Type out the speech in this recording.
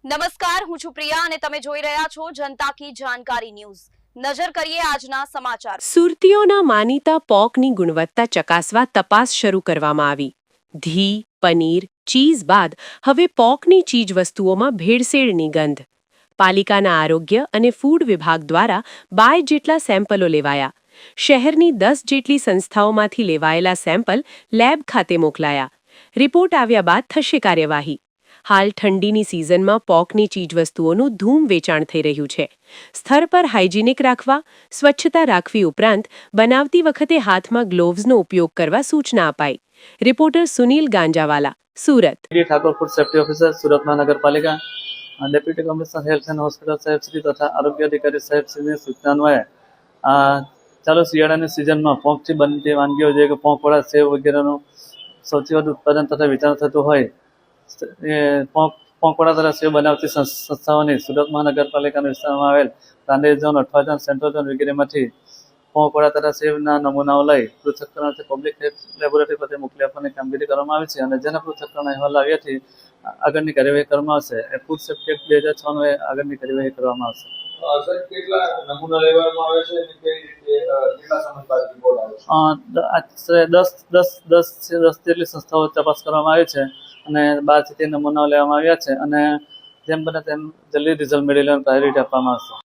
નમસ્કાર, હું છું પ્રિયા અને તમે જોઈ રહ્યા છો જનતા કી જાણકારી ન્યૂઝ। નજર કરીએ આજના સમાચાર। સુરતીઓના માનીતા પોકની ગુણવત્તા ચકાસવા તપાસ શરૂ કરવામાં આવી। ઘી, પનીર, ચીઝ બાદ હવે પોકની ચીજવસ્તુઓમાં ભેળસેળની ગંધ। પાલિકાના આરોગ્ય અને ફૂડ વિભાગ દ્વારા 22 જેટલા સેમ્પલો લેવાયા। શહેરની 10 જેટલી સંસ્થાઓમાંથી લેવાયેલા સેમ્પલ લેબ ખાતે મોકલાયા। રિપોર્ટ આવ્યા બાદ થશે કાર્યવાહી। હાલ ઠંડીની સિઝનમાં પોકની ચીજવસ્તુઓનું ધૂમ વેચાણ થઈ રહ્યું છે। સ્થળ પર હાઇજેનિક રાખવા, સ્વચ્છતા રાખવી ઉપરાંત બનાવતી વખતે હાથમાં ગ્લોવ્સનો ઉપયોગ કરવા સૂચના અપાઈ। Reporter Sunil Ganjawala, Surat. Thakor food safety officer, Surat મહાનગરપાલિકા, deputy commissioner health and hospital સાહેબ શ્રી તથા આરોગ્ય અધિકારી સાહેબ શ્રીની સૂચના અન્વયે ચાલુ શિયાળાની સિઝનમાં પોંકથી બનતી વાનગીઓ જે કે પોંકવડા, સેવ વગેરેનું સૌથી વધુ ઉત્પાદન તથા વેચાણ થતું હોય એ પોંકવડા તથા સેવ બનાવતી સંસ્થાઓની સુરત મહાનગરપાલિકાના વિસ્તારમાં આવેલ Rander zone, Athwa zone, central zone વગેરેમાંથી પોંકવડા તથા સેવના નમૂનાઓ લઈ પૃથ્થકરણથી પબ્લિક લેબોરેટરી ખાતે મોકલી આપવાની કામગીરી કરવામાં આવી છે અને જેના પૃથ્થકરણ અહેવાલ આવ્યાથી આગળની કાર્યવાહી કરવામાં આવશે। ફૂડ સેફ્ટી એક્ટ 2006 આગળની કાર્યવાહી કરવામાં આવશે। સર, કેટલા નમૂના લેવામાં આવે છે અને કઈ રીતે કેટલા સમય બાદ રિપોર્ટ આવે છે? આશરે 10 જેટલી સંસ્થાઓ તપાસ કરવામાં આવી છે અને 12 થી 13 નમૂનાઓ લેવામાં આવ્યા છે અને જેમ બને તેમ જલ્દી રિઝલ્ટ મેળવી લેવાની પ્રાયોરિટી આપવામાં આવશે।